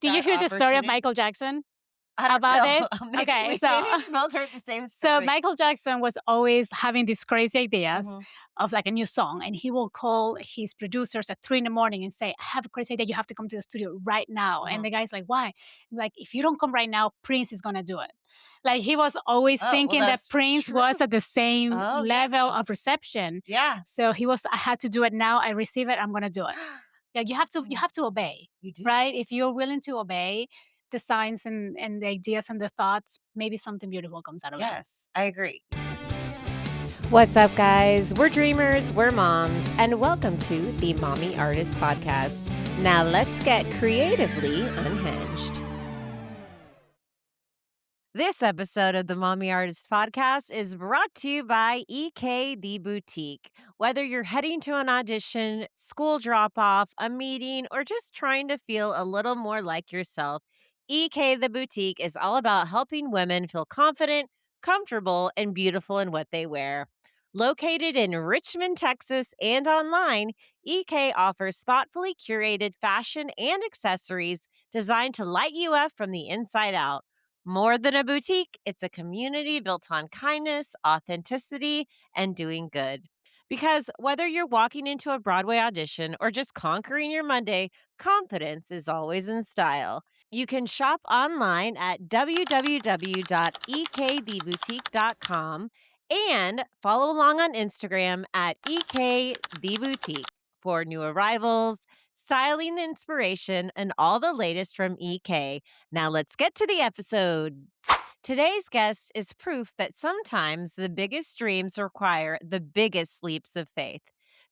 Did you hear the story of opportunity. Michael Jackson I don't about know. this? Maybe Okay, we so both heard the same so story. Michael Jackson was always having these crazy ideas Mhm. of like a new song, and he will call his producers at 3 in the morning and say, "I have a crazy idea. You have to come to the studio right now." And Mhm. the guy's like, "Why?" Like, if you don't come right now, Prince is gonna do it. Like, he was always Oh, well, thinking that that's Prince true. was at the same Oh, yeah. level of reception. Yeah. So he was, I had to do it now. I receive it. I'm gonna do it. Like, you have to obey, You do. right? If you're willing to obey the signs and the ideas and the thoughts, maybe something beautiful comes out of it. Yes, I agree. What's up, guys? We're dreamers, we're moms, and welcome to the Mommy Artist Podcast. Now let's get creatively unhinged. This episode of the Mommy Artist Podcast is brought to you by EK The Boutique. Whether you're heading to an audition, school drop-off, a meeting, or just trying to feel a little more like yourself, EK The Boutique is all about helping women feel confident, comfortable, and beautiful in what they wear. Located in Richmond, Texas, and online, EK offers thoughtfully curated fashion and accessories designed to light you up from the inside out. More than a boutique, it's a community built on kindness, authenticity, and doing good. Because whether you're walking into a Broadway audition or just conquering your Monday, confidence is always in style. You can shop online at www.ektheboutique.com and follow along on Instagram at ektheboutique for new arrivals, styling inspiration, and all the latest from EK. Now let's get to the episode. Today's guest is proof that sometimes the biggest dreams require the biggest leaps of faith.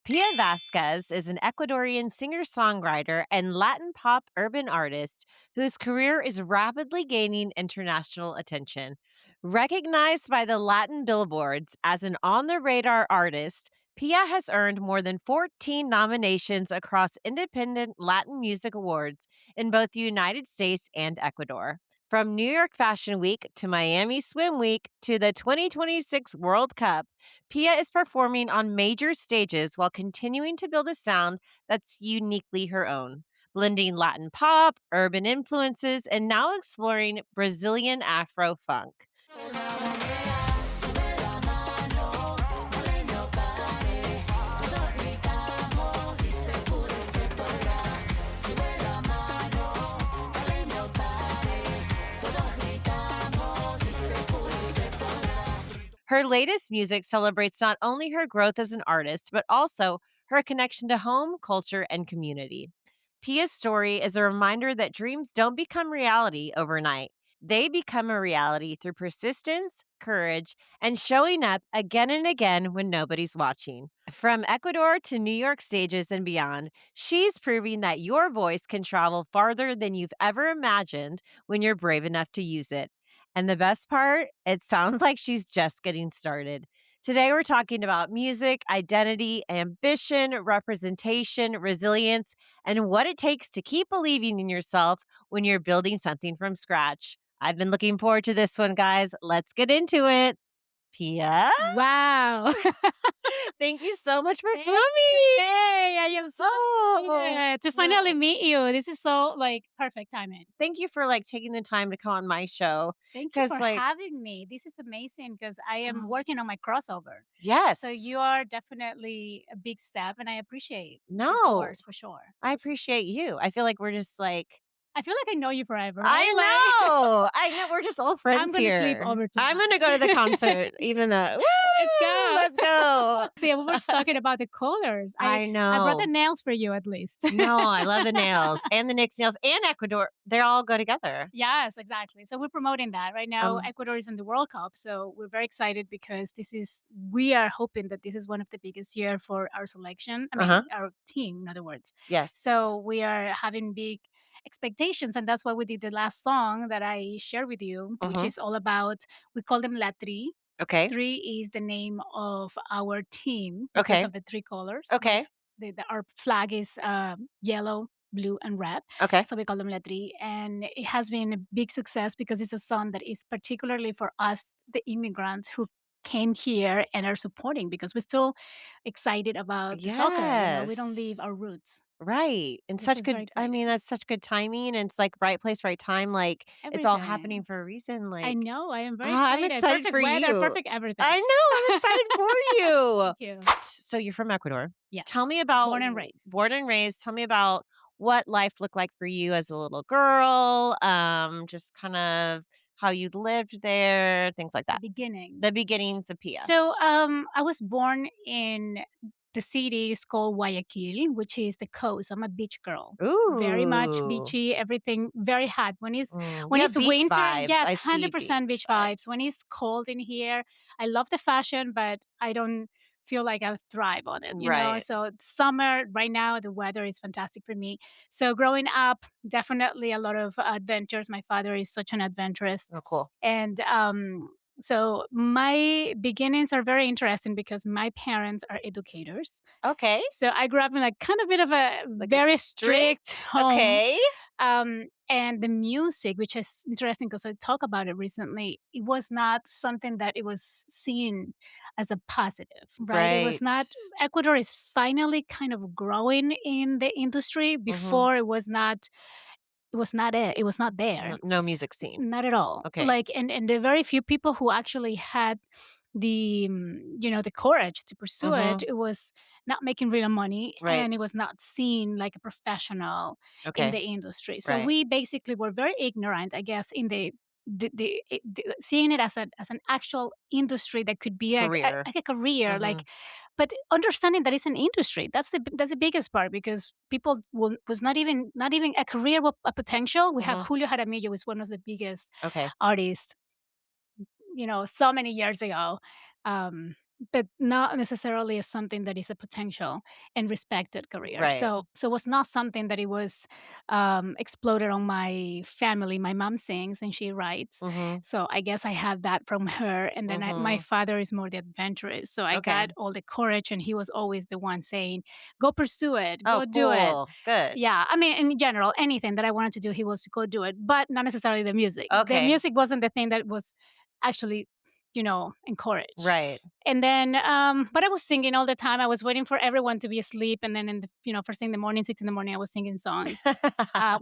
Pia Vasquez is an Ecuadorian singer-songwriter and Latin pop urban artist whose career is rapidly gaining international attention. Recognized by the Latin billboards as an on-the-radar artist, Pia has earned more than 14 nominations across independent Latin music awards in both the United States and Ecuador. From New York Fashion Week to Miami Swim Week to the 2026 World Cup, Pia is performing on major stages while continuing to build a sound that's uniquely her own, blending Latin pop, urban influences, and now exploring Brazilian Afro funk. Her latest music celebrates not only her growth as an artist, but also her connection to home, culture, and community. Pia's story is a reminder that dreams don't become reality overnight. They become a reality through persistence, courage, and showing up again and again when nobody's watching. From Ecuador to New York stages and beyond, she's proving that your voice can travel farther than you've ever imagined when you're brave enough to use it. And the best part, it sounds like she's just getting started. Today, we're talking about music, identity, ambition, representation, resilience, and what it takes to keep believing in yourself when you're building something from scratch. I've been looking forward to this one, guys. Let's get into it. Pia, Wow. thank you so much for Hey, coming. hey, I am so excited to finally no. meet you. This is so like perfect timing. Thank you for taking the time to come on my show. Thank you Because for having me. This is amazing because I am working on my crossover. yes. So you are definitely a big step, and I appreciate the No, doors for sure. I appreciate you. I feel like we're just I feel like I know you forever. I Right? Like, know. I know. We're just all friends I'm gonna sleep here. over I'm tonight. gonna go to the concert, even though Let's go. let's go. See, we were just talking about the colors. I I brought know. the nails for you at least. No, I love the nails and the NYX nails and Ecuador. They all go together. Yes, exactly. So we're promoting that right now. Um, Ecuador is in the World Cup, so we're very excited because we are hoping that this is one of the biggest year for our selection. I mean, Uh-huh. our team, in other words. Yes. So we are having big expectations, and that's why we did the last song that I shared with you, which is all about. We call them La Tri. Okay. Three is the name of our team because Okay. of the three colors. Okay. Our flag is yellow, blue, and red. Okay. So we call them Letri. And it has been a big success because it's a song that is particularly for us, the immigrants who came here and are supporting because we're still excited about the soccer. We don't leave Yes. our roots. Right. And This such is very good, I exciting. mean, that's such good timing. And it's like right place, right time. Like it's all happening Everything. for a reason. I Like, know. I am very I'm excited. excited Perfect for weather, you. perfect everything. I know. I'm excited for you. Thank you. So you're from Ecuador. Tell Yes. me about Born and raised. born and raised. Tell me about what life looked like for you as a little girl. Just kind of how you lived there, things like The that. beginning. The beginnings of Pia. So, I was born in the city is called Guayaquil, which is the coast. I'm a beach girl. Very much Ooh. beachy, everything very hot. You When have it's beach winter, vibes. yes, I see 100% beach beach vibes. When vibes. it's cold in here, I love the fashion, but I don't feel like I thrive on it, you know? Right. So summer right now, the weather is fantastic for me. So growing up, definitely a lot of adventures. My father is such an adventurous Oh, cool. and so my beginnings are very interesting because my parents are educators. Okay. So I grew up in a kind of bit of a Like a very strict home. Okay. And the music, which is interesting because I talked about it recently, it was not something that it was seen as a positive, right? It was Right. not, Ecuador is finally kind of growing in the industry. Mhm. Before it was not there. No music scene. Not at all. Okay. Like, and the very few people who actually had the, the courage to pursue it, Mhm. it was not making real money Right. and it was not seen like a professional in Okay. the industry. So Right. we basically were very ignorant, I guess, in seeing it as an actual industry that could be Career. like a career, Mhm. like, but understanding that it's an industry, that's the biggest part because people was not even a career with a potential. We have Mhm. Julio Jaramillo was one of the biggest Okay. artists, so many years ago. But not necessarily as something that is a potential and respected career. Right. So it was not something that it was exploded on my family. My mom sings and she writes, Mhm. so I guess I had that from her. And then my Mhm. father is more the adventurous, so I Okay. got all the courage, and he was always the one saying, "Go pursue it, Oh, go do it." cool. Good. Yeah, I mean, in general, anything that I wanted to do, he was to go do it, but not necessarily the music. The Okay. music wasn't the thing that was actually, encouraged. Right. And then, but I was singing all the time. I was waiting for everyone to be asleep, and then first thing in the morning, 6 in the morning, I was singing songs.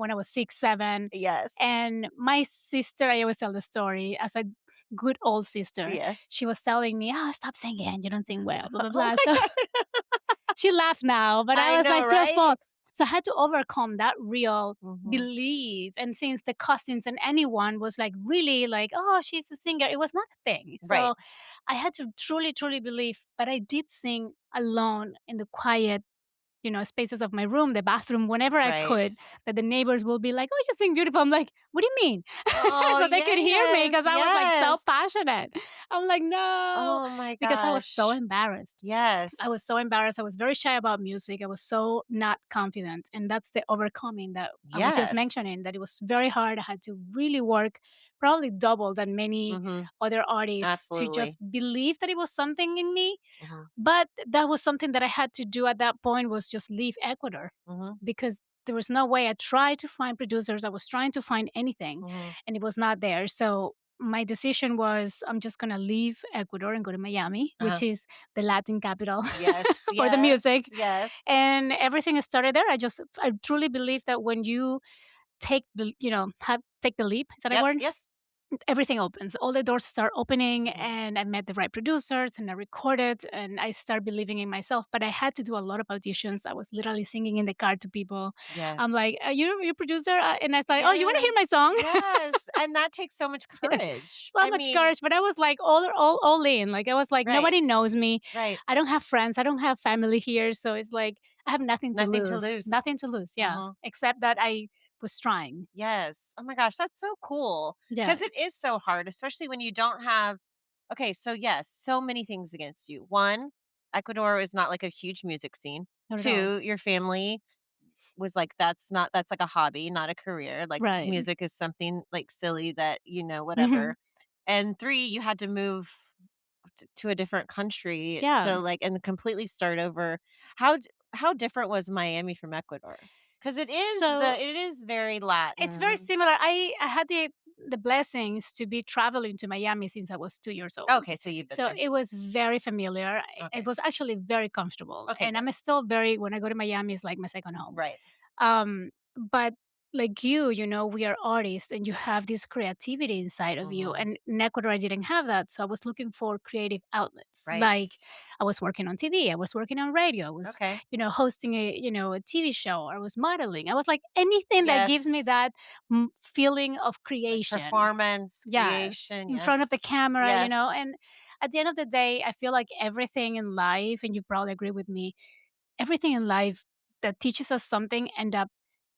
When I was 6, 7, Yes. and my sister, I always tell the story as a good old sister. Yes. She was telling me, "Oh, stop singing. You don't sing well." Blah blah Oh blah. my So god. she laughed now, but I I was like, know, "It's your right? fault." So I had to overcome that real Mhm. belief. And since the cousins and anyone was like really like, "Oh, she's a singer," it was not a thing. Right. So I had to truly, truly believe. But I did sing alone in the quiet, spaces of my room, the bathroom, whenever I Right. could, that the neighbors will be like, "Oh, you sing beautiful." I'm like, "What do you mean?" Oh, So they could hear me yes. because I was like so Yes. passionate. I'm like, "No," Oh my because I was so gosh. embarrassed. I was Yes. so embarrassed. I was very shy about music. I was so not confident. And that's the overcoming that I was just Yes. mentioning, that it was very hard. I had to really work, probably double than many Mhm. other artists, to Absolutely. just believe that it was something in me. Mhm. But that was something that I had to do at that point, was just leave Ecuador, Mhm. because there was no way. I tried to find producers. I was trying to find anything Mhm. and it was not there. So my decision was, I'm just going to leave Ecuador and go to Miami, Uh-huh. which is the Latin capital Yes. for the Yes. music. Yes. And everything started there. I truly believe that when you take the leap, is that a Yep. word? Yes. Everything opens. All the doors start opening, Mhm. and I met the right producers, and I recorded, and I started believing in myself. But I had to do a lot of auditions. I was literally singing in the car to people. I'm like, Yes. "Are you a producer?" And I started, "Oh, you want to hear my Yes. song?" Yes. And that takes so much Yes. courage. So I much mean, courage, but I was like all in. Like, I was like, right. nobody knows me. Right. I don't have friends. I don't have family here. So it's like I have nothing to Nothing to lose. lose. Nothing to lose. Yeah. Mhm. Except that I was trying. Yes. Oh my gosh, that's so cool. Because Yes. it is so hard, especially when you don't have. Okay, so yes, so many things against you. One, Ecuador is not like a huge music scene. Not at all. Two, your family was like, that's like a hobby, not a career. Like Right. music is something like silly that, Hmm. whatever. And three, you had to move to a different country Yeah. to like and completely start over. How different was Miami from Ecuador? Because So it is very it's very Latin. similar. I had the blessings to be traveling to Miami since I was 2 years old. Okay, so you've been So there. it was very familiar. Okay. It was actually very comfortable. Okay, And good. I'm still very when I go to Miami, it's like my second home. Right. But like we are artists and you have this creativity inside of you. Mhm. And in Ecuador, I didn't have that. So I was looking for creative outlets. Right. Like I was working on TV, I was working on radio, I was, Okay. hosting a TV show, I was modeling. I was like anything that gives me Yes. that feeling of Like creation. performance, Yes, creation, in front of the yes. camera, Yes. and at the end of the day, I feel like everything in life, and you probably agree with me, everything in life that teaches us something end up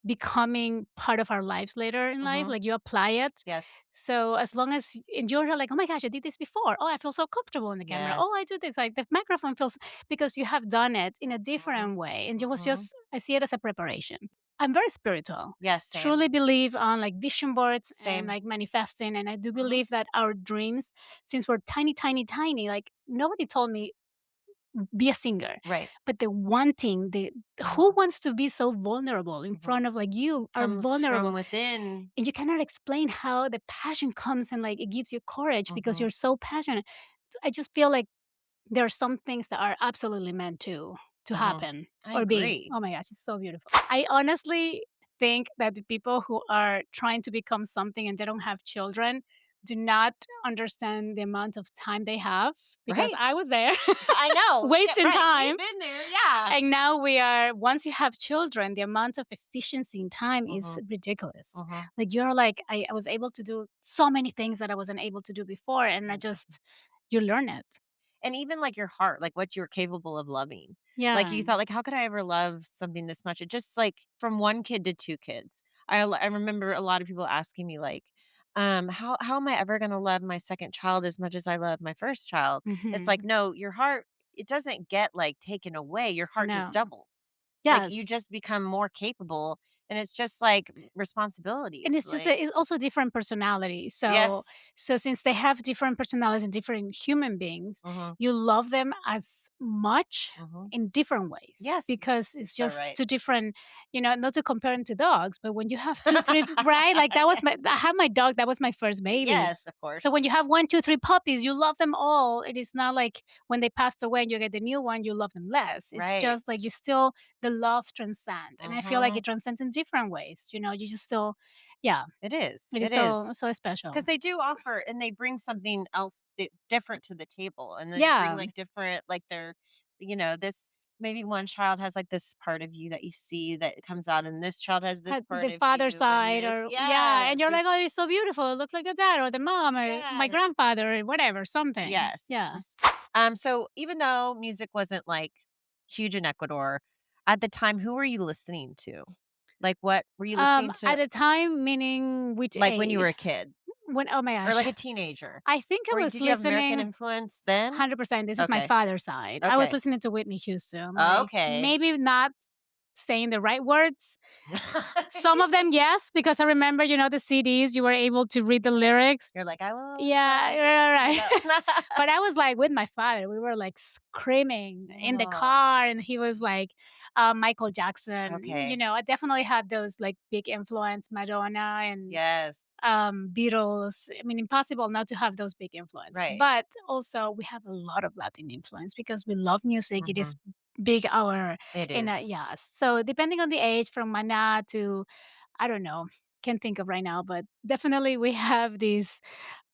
becoming part of our lives later in life. Mhm. Like you apply it. Yes. So as long as and you're like, oh my gosh, I did this before. Oh, I feel so comfortable in the camera. Yes. Oh, I do this. Like the microphone feels because you have done it in a Mhm. different way. And it was Mhm. just I see it as a preparation. I'm very spiritual. Yes, same. Truly believe on like vision boards and Same. like manifesting. And I do Mhm. believe that our dreams, since we're tiny, tiny, tiny, like nobody told me be a singer. Right. But the wanting, the who Mhm. wants to be so vulnerable in Mhm. front of like you are Comes from vulnerable within. and you cannot explain how the passion comes and like it gives you courage because Mhm. you're so passionate. I just feel like there are some things that are absolutely meant to Mhm. happen I or be. agree. Oh my gosh, it's so beautiful. I honestly think that the people who are trying to become something and they don't have children do not understand the amount of time they have because Right. I was there I know. Yeah, wasting right. We've time. been there. Yeah. And now we are once you have children, the amount of efficiency in time is Mhm. ridiculous. Mhm. Like you're like, I was able to do so many things that I wasn't able to do before. And I Mhm. just you learn it. And even like your heart, like what you're capable of loving. Like Yeah. you thought, like, how could I ever love something this much? It just like from one kid to two kids. I remember a lot of people asking me like, how am I ever gonna love my second child as much as I love my first child? It's like, Mhm. no, your heart, it doesn't get like taken away. Your heart just No. doubles. Like you Yes. just become more capable and it's just like And responsibilities. it's just Like, it's also different personalities. So yes. so since they have different personalities and different human beings, Mm-hmm. you love them as much Mm-hmm. in different ways Yes. because it's So just right. two different, not to compare them to dogs, but when you have two, three, right? Like that was Yes. I have my dog, that was my first baby. Yes, of So when you course. have one, two, three puppies, you love them all. It is not like when they passed away and you get the new one, you love them less. It's Right. just like you still the love transcend. And I feel like Mhm. it transcends in different ways. You just still yeah, It is, it is it so is. so special. Because they do offer and they bring something else different to the table, and they bring, Yeah, like, different like, they're this maybe one child has, like, this part of you that you see that comes out, and this child has this had part the of father you, and side this or yeah, and yes, you're like, it's "Oh, it's so beautiful. It looks like the dad or the mom or yeah, my grandfather or whatever, something." yes. Yeah. So even though music wasn't, like, huge in Ecuador, at the time, who were you listening to? Like, what were you listening to, At a time, meaning which like, when you age? were a kid? When oh my Or gosh. like a teenager? I think I Or was did you have American listening influence then? 100%. This is my Okay. father's side. I was Okay. listening to Whitney Houston, like, Okay. maybe not saying the right words. Some of them, yes, because I remember, the CDs, you were able to read the lyrics. You're like, "I will Yeah, stay in right, right. the" But I was, like, with my father, we were, like, screaming in the Oh, car, and he was, like, Michael Jackson. okay. I definitely had those, like, big influence, Madonna and, Yes. Beatles. I mean, impossible not to have those big influence. Right. But also, we have a lot of Latin influence because we love music. It is Mhm. big our It in a is. yes. So depending on the age, from Mana to I don't know, can't think of right now, but definitely we have these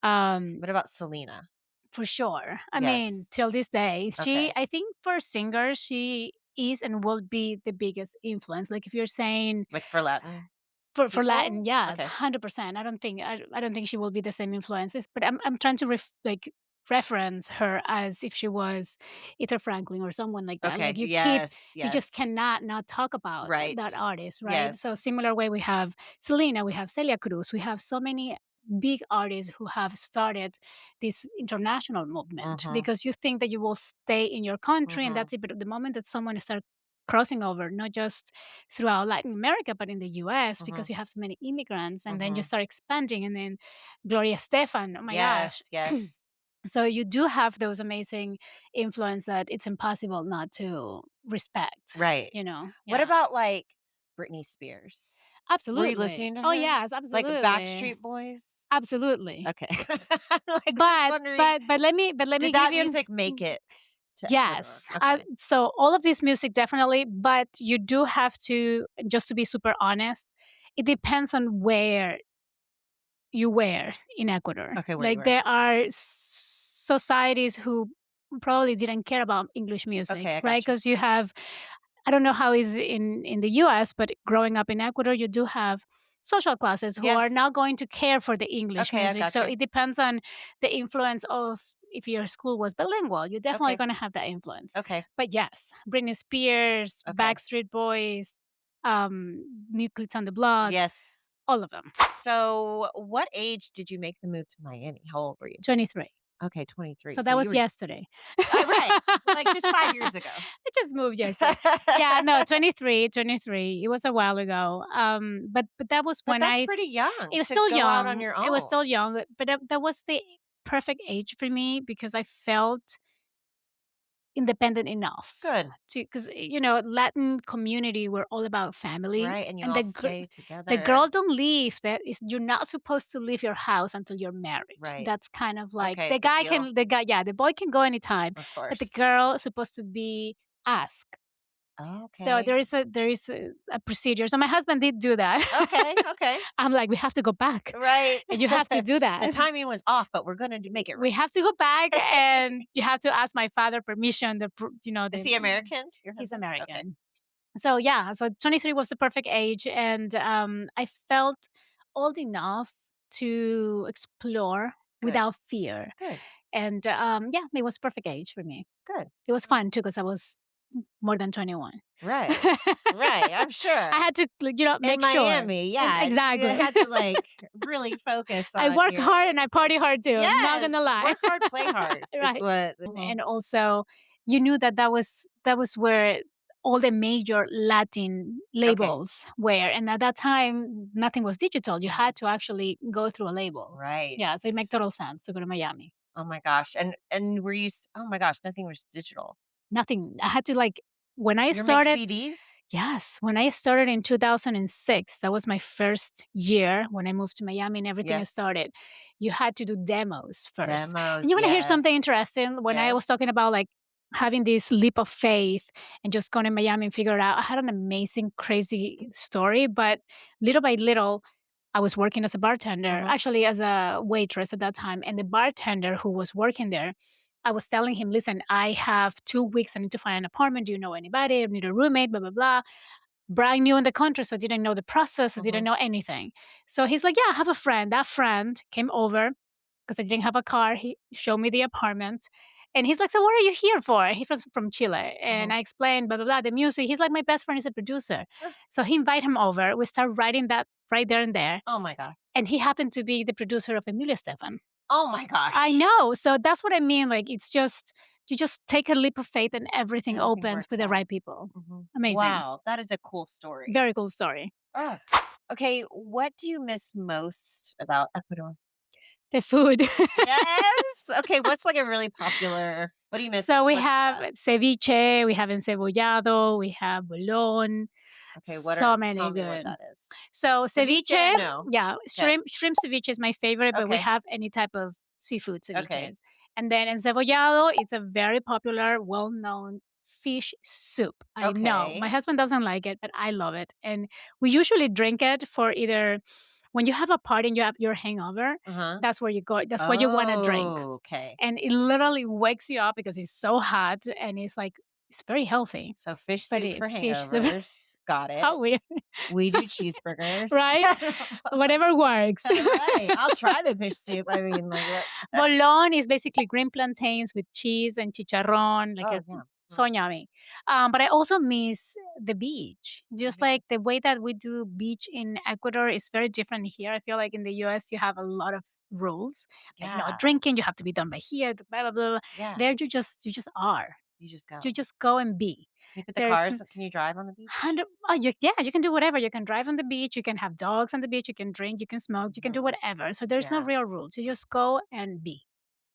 um What about Selena? for sure. I mean, Yes. till this day, she Okay. I think for singers, she is and will be the biggest influence. Like if you're saying Like for Latin for Latin, people? yes, Okay. 100%. I don't think she will be the same influences, but I'm trying to reference her as if she was Aretha Franklin or someone like that. Okay. Like Yes. you just Yes. cannot not talk about Right. that artist, right? So Yes. similar way we have Selena, we have Celia Cruz, we have so many big artists who have started this international movement Mhm. because you think that you will stay in your country and Mhm. that's it. But the moment that someone starts crossing over, not just throughout Latin America, but in the US, because Mhm. you have so many immigrants, and then you Mhm. start expanding, and then Gloria Stefan, oh my gosh. Yes. Yes. So you do have those amazing influence that it's impossible not to respect, Right. What Yeah. about like Britney Spears? Absolutely. Were you listening to her? Oh, yes, Like absolutely. Backstreet Boys? Absolutely. Okay. I'm like, just But wondering, but let me did give that you music make it to Ecuador? yes. Okay. So all of this music definitely, but you do have to, just to be super honest, it depends on where you were in Ecuador. Okay, where you Like were. there are societies who probably didn't care about English music, Okay, I right? got you. Because you have, I don't know how is in the US, but growing up in Ecuador, you do have social classes who are Yes. now going to care for the English Okay, I music. got So you. it depends on the influence of, if your school was bilingual, you're definitely Okay. going to have that influence. Okay. But yes, Britney Spears, Okay. Backstreet Boys, New Kids on the Block, Yes. all of them. So, what age did you make the move to Miami? How old were you? 23. Okay, 23. So that you was were yesterday. right. Like just 5 years ago. I just moved yesterday. Yeah, no, 23, 23. It was a while ago. But that was But when that's pretty young it was to still go out on young. your It was own. still young, but that was the perfect age for me because I felt independent enough Good. to, because Latin community, we're all about family, Right, and you and all stay the together. girl don't leave. That is, you're not supposed to leave your house until you're married. Right. That's kind of like Okay, the big guy deal. yeah, the boy can go anytime, Of but the course. girl is supposed to be asked. So Okay. there is a procedure. So my husband did do that. Okay, okay. I'm like, we have to go back, Right. and you have to do The that. timing was off, but we're gonna make it We right. have to go back, and you have to ask my father permission. Is he American? Your He's husband? American. Okay. So yeah, so 23 was the perfect age, and I felt old enough to explore Good. without fear. Good. And yeah, it was perfect age for me. Good. It was fun too because I was more than 21. Right. Right, I'm sure. I had to, like, make In sure. Miami, yeah. Exactly. You had to like really focus on I work your hard and I party hard too. I'm not Yes, gonna lie. work hard, play hard is Right. what And also, you knew that was where all the major Latin labels were, and at that time, nothing was digital. You had to actually go through a label. Right. Yeah, so it makes total sense to go to Miami. Oh my gosh. And were you oh my gosh, nothing was digital. Nothing. I had to, like, when I You make started. CDs? Yes, when I started in 2006, that was my first year when I moved to Miami and everything Yes. started. You had to do demos first. Demos. And you want to hear something yes. interesting? When I Yes. was talking about, like, having this leap of faith and just going to Miami and figure it out, I had an amazing, crazy story. But little by little, I was working as a bartender, actually as a waitress at that time. And the bartender who was working there, I was telling him, listen, I have 2 weeks. I need to find an apartment. Do you know anybody? I need a roommate, blah, blah, blah. Brand new in the country, so I didn't know the process. I didn't know anything. So he's like, yeah, I have a friend. That friend came over because I didn't have a car. He showed me the apartment. And he's like, so what are you here for? He was from Chile. And I explained, blah, blah, blah, the music. He's like, my best friend is a producer. So he invited him over. We started writing that right there and there. Oh my gosh. And he happened to be the producer of Emilia Stefan. Oh my gosh. I know. So that's what I mean. Like, it's just, you just take a leap of faith and everything opens works with the out. right people. Amazing. Wow, that is a cool story. Very cool story. Ugh. Okay, what do you miss most about Ecuador? The food. Yes. Okay, what's like a really popular? What do you miss? So we what's the have best? ceviche, we have encebollado, we have bolon. Okay, So many tell me good. what that is. So ceviche, No. yeah, shrimp ceviche is my favorite, but we Okay. have any type of seafood ceviches. Okay. And then encebollado, it's a very popular, well-known fish soup. I know Okay. my husband doesn't like it, but I love it. And we usually drink it for either when you have a party and you have your hangover. That's where you go. That's what you want to drink. Okay. And it literally wakes you up because it's so hot and it's like, it's very healthy. So fish But soup for fish soup- hangovers. Got it. How weird, We do cheeseburgers. right? Whatever works. Right. I'll try the fish soup. I mean, like what? Bolon is basically green plantains with cheese and chicharron, like yeah. so yummy. But I also miss the beach. Just like the way that we do beach in Ecuador is very different here. I feel like in the US you have a lot of rules. Like no Yeah. drinking, you have to be done by here, blah blah blah. Yeah. There you just are. You just go. You just go and be. Can you put the There's cars? Can you drive on the beach? you can do whatever. You can drive on the beach. You can have dogs on the beach. You can drink. You can smoke. You can do whatever. So there's no Yeah. real rules. You just go and be.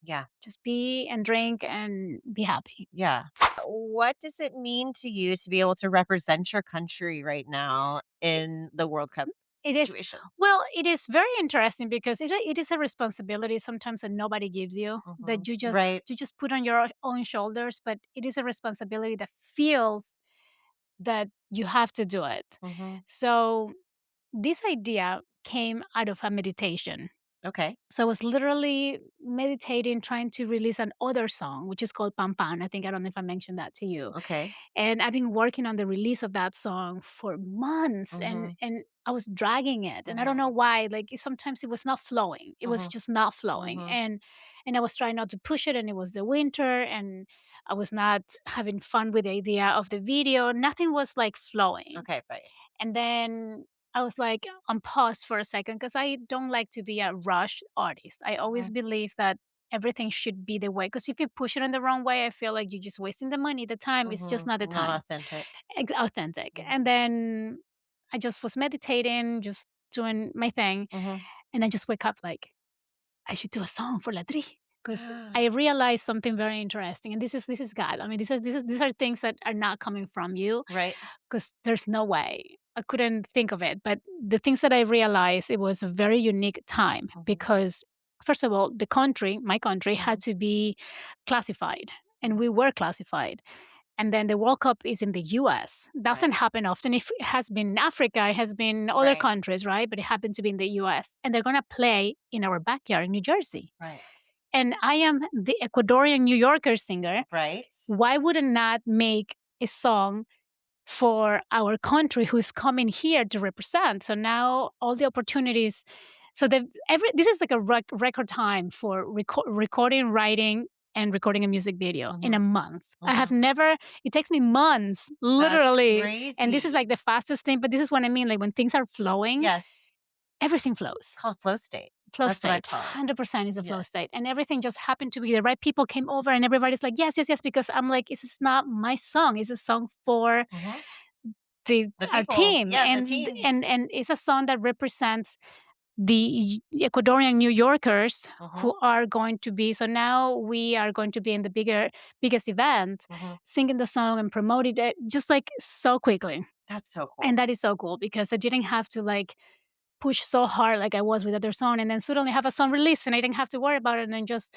Yeah. Just be and drink and be happy. Yeah. what does it mean to you to be able to represent your country right now in the World Cup It is situation? well, it is very interesting because it is a responsibility sometimes that nobody gives you, that Right. you just put on your own shoulders, but it is a responsibility that feels that you have to do it. Mhm. So this idea came out of a meditation. Okay. So I was literally meditating, trying to release an other song, which is called Pan Pan. I don't know if I mentioned that to you. Okay. And I've been working on the release of that song for months, Mhm. and I was dragging it, and I don't know Mhm. why. Like sometimes it was not flowing. It was Mhm. just not flowing, Mhm. and I was trying not to push it, and it was the winter, and I was not having fun with the idea of the video. Nothing was like flowing. Okay, right. And then I was like on pause for a second because I don't like to be a rush artist. I always Mhm. believe that everything should be the way. Because if you push it in the wrong way, I feel like you're just wasting the money, the time. It's just not the Not time. authentic. Authentic. Mhm. And then I just was meditating, just doing my thing. Mhm. And I just wake up like, I should do a song for La Tri. Because I realized something very interesting. And this is God. I mean, these are things that are not coming from you Right. because there's no way. I couldn't think of it. But the things that I realized, it was a very unique time Mhm. because, first of all, my country, had Mhm. to be classified, and we were classified. And then the World Cup is in the US. Doesn't Right. happen often. If it has been in Africa, it has been other Right. countries, right? But it happened to be in the US. And they're going to play in our backyard in New Jersey. Right. And I am the Ecuadorian New Yorker singer. Right. Why would I not make a song for our country who's coming here to represent? So now all the opportunities. So this is like a record time for recording, writing, and recording a music video in a Mhm. month. I have Mhm. never. It takes me months, That's literally. And this is crazy. like the fastest thing. But this is what I mean. Like when things are flowing, Yes. everything It's flows. called flow state. Flow That's what I state, call it. 100% is a flow Yes. state. And everything just happened to be the right people came over and everybody's like, yes, yes, yes, because I'm like, this is not my song. It's a song for Mhm. The our people. team. Yeah, the And team. and it's a song that represents the Ecuadorian New Yorkers Mhm. who are going to be. So now we are going to be in the biggest event, Mhm. singing the song and promoting it just like so quickly. That's so cool. And that is so cool because I didn't have to like push so hard like I was with other song and then suddenly have a song released and I didn't have to worry about it and just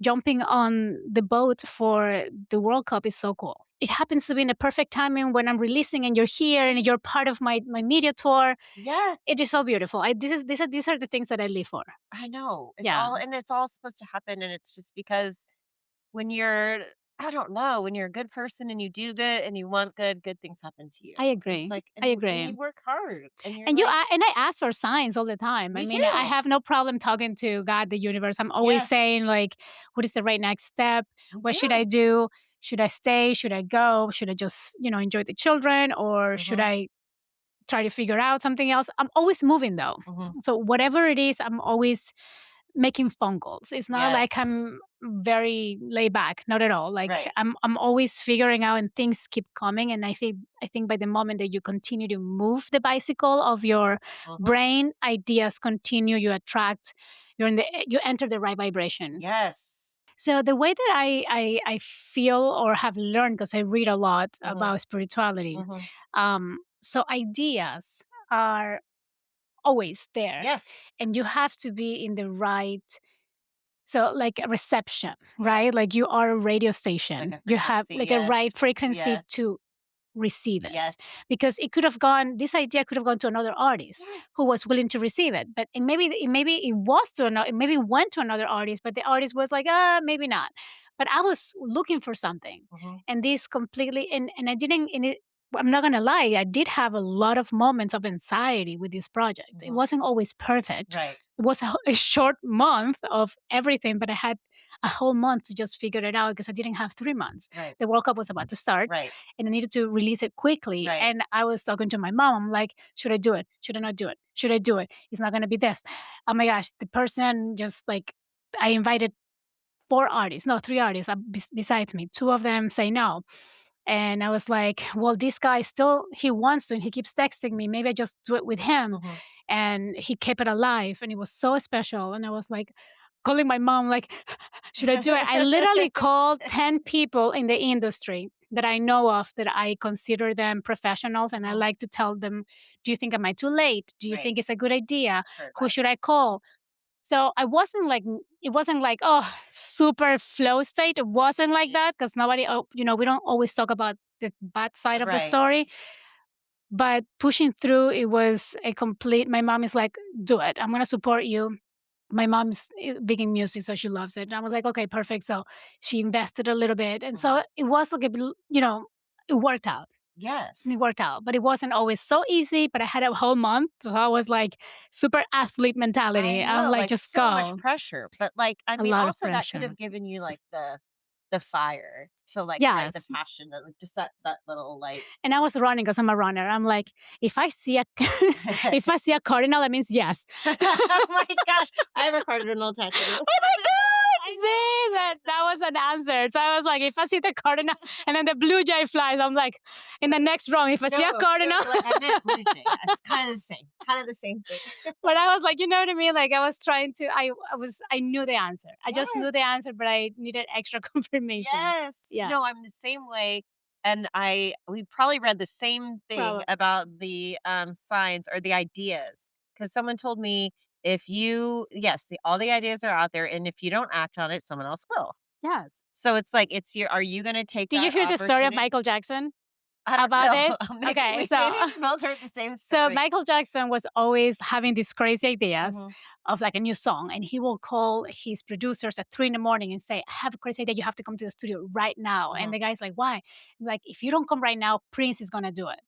jumping on the boat for the World Cup is so cool. It happens to be in the perfect timing when I'm releasing and you're here and you're part of my media tour. Yeah, It is so beautiful. These are the things that I live for. I know. Yeah, It's all supposed to happen, and it's just because when you're I don't know, when you're a good person and you do good and you want good, good things happen to you. I It's agree. like I and agree. you work hard and you're And like, and I ask for signs all the time. I "Me mean, I too." have no problem talking to God, the universe. I'm always saying Yes. like, what is the right next step? Me What should too. I do? Should I stay? Should I go? Should I just, enjoy the children or should Mhm. I try to figure out something else? I'm always moving though. Mhm. So whatever it is, I'm always making phone calls. It's not like Yes. I'm very laid back, not at all. Like Right. I'm always figuring out and things keep coming and I think by the moment that you continue to move the bicycle of your Mhm. brain, ideas continue, you enter the right vibration. Yes. So the way that I feel or have learned because I read a lot Mhm. about spirituality, Mhm. so ideas are always there Yes. and you have to be in the right so like a reception, Yeah. right? Like you are a radio Like station. a You have frequency. like a Yes. right frequency Yes. to receive Yes. it. Because this idea could have gone to another artist Yes. who was willing to receive it. But and maybe it was to another maybe it went to another artist, but the artist was like, maybe not. But I was looking for something. Mhm. And this completely and I didn't in it I'm not gonna lie, I did have a lot of moments of anxiety with this project. It Mhm. wasn't always perfect. Right. It was a short month of everything, but I had a whole month to just figure it out because I didn't have 3 months. Right. The World Cup was about to start Right. and I needed to release it quickly. Right. And I was talking to my mom. I'm like, should I do it? Should I not do it? Should I do it? It's not going to be this. Oh my gosh, the person just like, I invited three artists besides me. Two of them say no. And I was like, well, this guy still, he wants to, and he keeps texting me. Maybe I just do it with him. Mhm. And he kept it alive, and it was so special. And I was like, calling my mom, like, should I do it? I literally called 10 people in the industry that I know of that I consider them professionals, and I like to tell them, do you think am I too late? Do you Right. think it's a good idea? For Who advice. should I call? So I wasn't like it wasn't like, oh, super flow state. It wasn't like that because nobody, we don't always talk about the bad side of the Right. story. But pushing through, it was a complete. My mom is like, do it. I'm gonna support you. My mom's big in music, so she loves it. And I was like, okay, perfect. So she invested a little bit, and so it was like it worked out. Yes. And it worked out, but it wasn't always so easy. But I had a whole month, so I was like super athlete mentality. I I'm know, like, like just so much go. pressure. But like, I A mean, lot of also that could pressure. have given you like the fire to like light the Yes. passion, like just that little like And I was running because I'm a runner. I'm like, if I see a if I see a cardinal, that means yes. oh my gosh. I have a cardinal tattoo. Oh my god! See, that was an answer. So I was like, if I see the cardinal and then the blue jay flies, I'm like, in the next round, if I see a cardinal. Like, I meant blue jay. It's kind of the same. Kind of the same thing. But I was like, you know what I mean? Like I was trying to I knew the answer. I just knew the answer, but I needed extra confirmation. Yes. Yeah. No, I'm the same way. And we probably read the same thing Probably. about the signs or the ideas. Because someone told me if you all the ideas are out there, and if you don't act on it, someone else will. Yes. So it's like are you gonna take Did you that hear the story of opportunity? Michael Jackson I don't about know. this? Maybe Okay, we so both heard the same so story. Michael Jackson was always having these crazy ideas Mhm. of like a new song, and he will call his producers at 3 in the morning and say, "I have a crazy idea. You have to come to the studio right now." And the guy's like, "Why?" Like, if you don't come right now, Prince is gonna do it.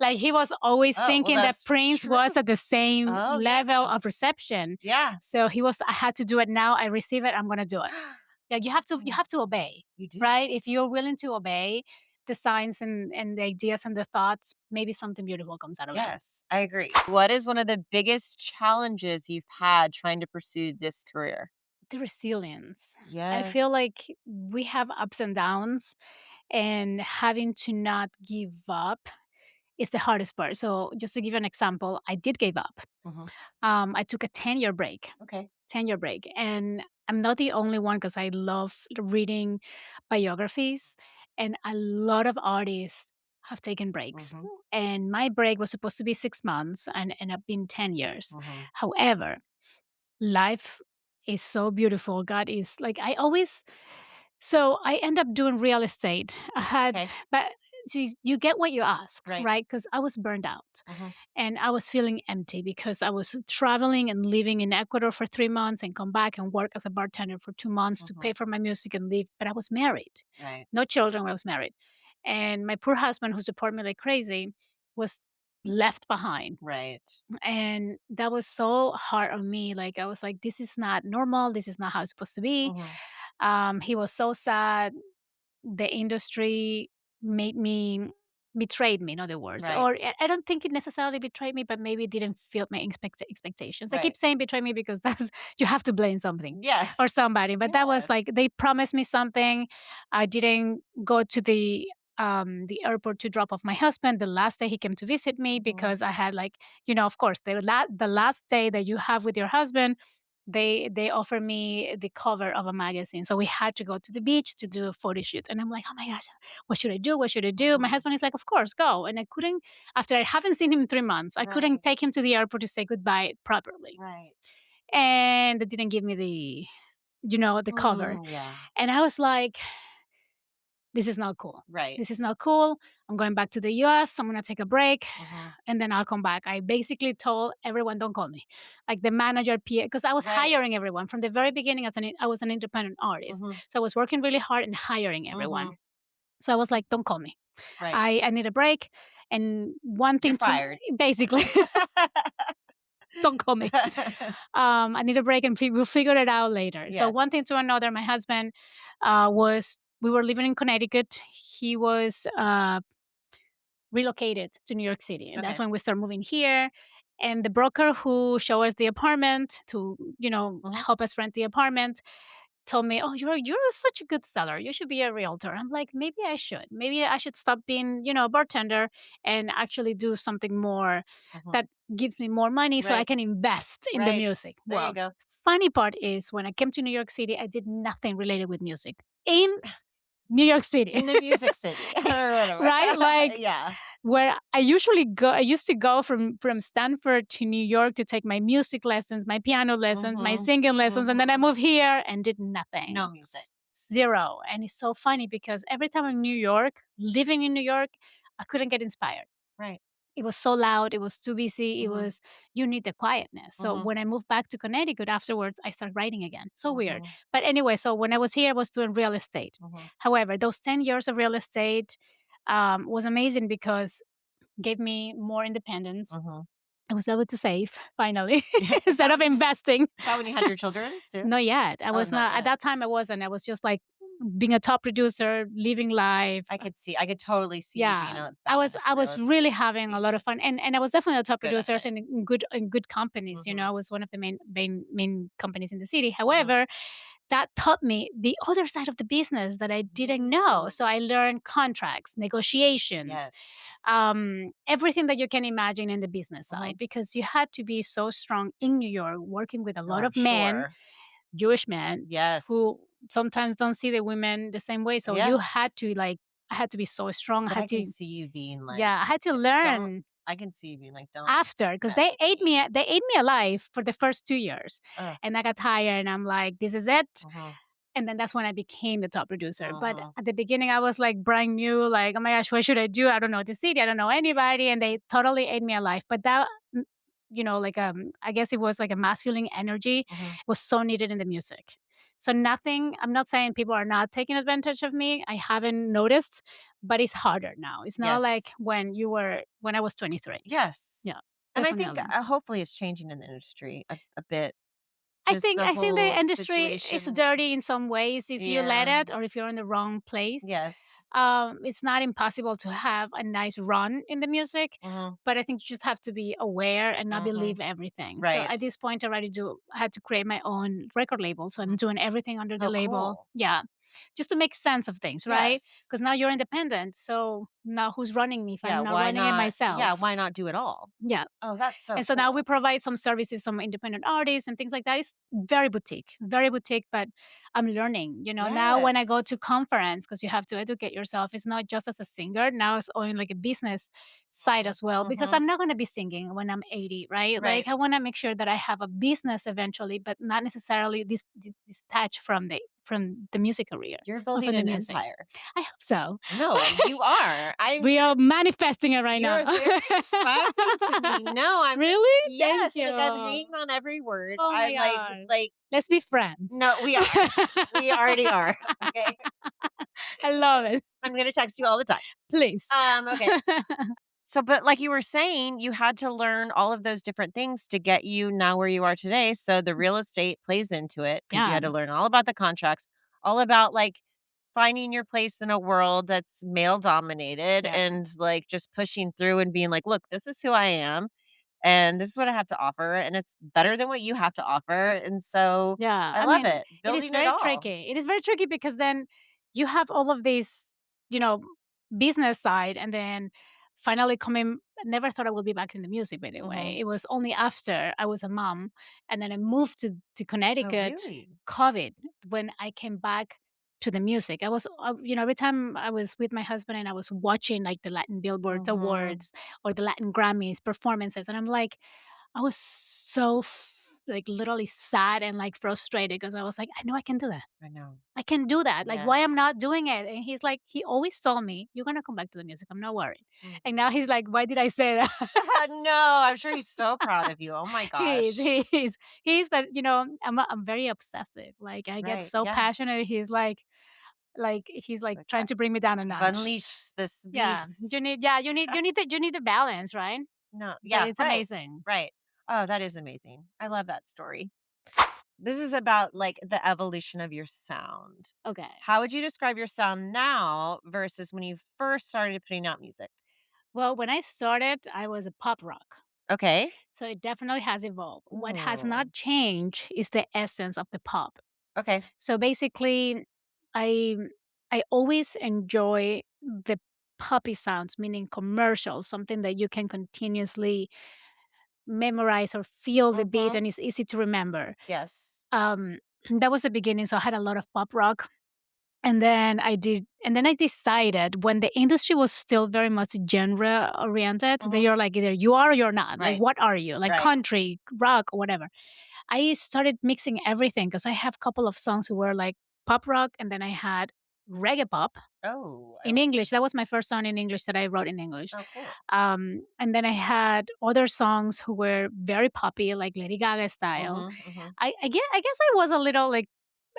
Like he was always Oh, well, thinking that that's Prince true. was at the same Oh, yeah. level of reception. Yeah. So he was. I had to do it now. I receive it. I'm gonna do it. Like you have to obey, You do. right? If you're willing to obey the signs and the ideas and the thoughts, maybe something beautiful comes out of it. Yes, I agree. What is one of the biggest challenges you've had trying to pursue this career? The resilience. I Yes. feel like we have ups and downs, and having to not give up is the hardest part. So, just to give you an example, I did give up. Mhm. I took a 10-year break, Okay. 10-year break. And I'm not the only one because I love reading biographies, and a lot of artists have taken breaks. Mhm. And my break was supposed to be 6 months and ended up being 10 years. Mhm. However, life is so beautiful. God is like, so I end up doing real estate. Okay. But see, you get what you ask, Right. right? Because I was burned out Mhm. and I was feeling empty because I was traveling and living in Ecuador for 3 months and come back and work as a bartender for 2 months to pay for my music and live. But I was married, Right. no children. I was married. And my poor husband, who supported me like crazy, was left behind. Right. And that was so hard on me. Like, I was like, this is not normal. This is not how it's supposed to be. Mhm. He was so sad. The industry made me betrayed me, in other words. Right. Or I don't think it necessarily betrayed me, but maybe it didn't fit my expectations. I keep Right. saying betray me because that's you have to blame something or Yes. somebody. But that was Yes. like they promised me something. I didn't go to the airport to drop off my husband the last day he came to visit me because I had like, of course, the last day that you have with your husband, they offer me the cover of a magazine. So we had to go to the beach to do a photo shoot. And I'm like, oh my gosh, what should I do? What should I do? My husband is like, of course, go. And I couldn't, after I haven't seen him in 3 months, I couldn't take him to the airport to say goodbye properly. Right. And they didn't give me the cover. Yeah. And I was like, this is not cool. Right. This is not cool. I'm going back to the US. I'm going to take a break Mhm. and then I'll come back. I basically told everyone, don't call me. Like the manager, Pia, because I was Right. hiring everyone from the very beginning I was an independent artist. Mhm. So I was working really hard and hiring everyone. Mhm. So I was like, don't call me. Right. I need a break. And one thing You're fired. basically, don't call me. I need a break and we'll figure it out later. So one thing Yes. to another, my husband we were living in Connecticut. He was relocated to New York City. And that's Okay. when we started moving here. And the broker who showed us the apartment to, help us rent the apartment told me, "Oh, you're such a good seller. You should be a realtor." I'm like, maybe I should. Maybe I should stop being, a bartender and actually do something more Mhm. that gives me more money so I Right. can invest in the Right. music. There you Well, go. funny part is when I came to New York City, I did nothing related with music. In New York City. In the music city or whatever. Right? Like yeah. where I used to go from Stanford to New York to take my music lessons, my piano lessons, my singing lessons, and then I moved here and did nothing. No music. Zero. And it's so funny because every time in New York, living in New York, I couldn't get inspired. Right. It was so loud. It was too busy. It was, you need the quietness. So when I moved back to Connecticut afterwards, I started writing again. So weird. But anyway, so when I was here, I was doing real estate. However, those 10 years of real estate was amazing because gave me more independence. I was able to save finally instead of investing. Is that when you had your children too? Not yet. I was not yet. at that time. I wasn't. I was just like being a top producer, living life. I could totally see you being a I was badass really having a lot of fun, and I was definitely a top Good at producers it. in good companies. You know, I was one of the main companies in the city. However, that taught me the other side of the business that I didn't know. So I learned contracts, negotiations, Yes. everything that you can imagine in the business side, because you had to be so strong in New York, working with a lot I'm of men, sure. Jewish men, Yes. who sometimes don't see the women the same way. So you had to I had to be so strong. But I I had can to, see you being like, I had to don't. learn I can see you being like, don't. after, because mess with me." they ate me alive for the first 2 years, Ugh. and I got tired, and I'm like, this is it. Mhm. And then that's when I became the top producer. But Mhm. at the beginning, I was like brand new, like, oh my gosh, what should I do? I don't know the city, I don't know anybody, and they totally ate me alive. But that, like I guess it was like a masculine energy was so needed in the music. So nothing. I'm not saying people are not taking advantage of me. I haven't noticed, but it's harder now. It's not like Yes. when I was 23. Yes. Yeah, And I think definitely. hopefully it's changing in the industry a bit. I Just think the I think the whole industry is situation. dirty in some ways if you let Yeah. it, or if you're in the wrong place. Yes. It's not impossible to have a nice run in the music, Mhm. but I think you just have to be aware and not Mhm. believe everything. So Right. at this point, I already had to create my own record label. So I'm doing everything under the Oh, label. cool. Yeah, just to make sense of things, right? Yes. Because now you're independent. So now who's running me if Yeah. I'm not Why running it not? Yeah. myself? Why not do it all? Yeah. Oh, that's so And so now we cool. provide some services, some independent artists and things like that. It's very boutique, but I'm learning, now when I go to Yes. conference, because you have to educate yourself, it's not just as a singer, now it's on like a business side as well, because Mhm. I'm not going to be singing when I'm 80, right? Right. Like I want to make sure that I have a business eventually, but not necessarily detached from the music career You're or building from the an music. empire. I hope so. No, you are. We are manifesting it right You're now. very inspiring to me. No, I'm just Really? Thank yes, you. like I'm hanging on every word. Oh my I'm god. like Let's be friends. no, we are. We already are. Okay. I love it. I'm gonna text you all the time. Please. Okay. So, but like you were saying, you had to learn all of those different things to get you now where you are today. So the real estate plays into it because you Yeah. had to learn all about the contracts, all about like finding your place in a world that's male dominated Yeah. and like just pushing through and being like, look, this is who I am and this is what I have to offer. And it's better than what you have to offer. And so Yeah. I I love mean, it. it is Building it very all. tricky. It is very tricky because then you have all of this, you know, business side, and then finally coming. I never thought I would be back in the music, by the way. Hmm. It was only after I was a mom and then I moved to Oh, Connecticut, really? COVID, when I came back to the music. I was, every time I was with my husband and I was watching like the Latin Billboards Hmm. Awards or the Latin Grammys performances, and I'm like, I was so like literally sad and like frustrated because I was like, I know I can do that. I know. I can do that. Like, why I'm Yes. not doing it? And he's like, he always told me, "You're gonna come back to the music. I'm not worried." Mm. And now he's like, "Why did I say that?" No, I'm sure he's so proud of you. Oh my he is, gosh. he is, he is. But I'm very obsessive. Like, I get Right. so Yeah. passionate. He's It's like like, trying to bring me down a I've notch. unleashed this Yeah, beast. you need the balance, right? No. But Yeah. it's Right. amazing. Right. Oh, that is amazing. I love that story. This is about like the evolution of your sound. Okay. How would you describe your sound now versus when you first started putting out music? Well, when I started, I was a pop rock. Okay. So it definitely has evolved. What has Ooh. not changed is the essence of the pop. Okay. So basically, I I always enjoy the poppy sounds, meaning commercials, something that you can continuously memorize or feel the beat Mm-hmm. and it's easy to remember. Yes. Um, that was the beginning. So I had a lot of pop rock. And then I decided when the industry was still very much genre oriented, that you're like either you are or you're not. Like, Right. what are you? Like Right. country, rock, or whatever. I started mixing everything because I have a couple of songs who were like pop rock, and then I had reggae pop Oh, in English. That was my first song in English that I wrote in English. oh, cool. And then I had other songs who were very poppy, like Lady Gaga style. I guess I was a little like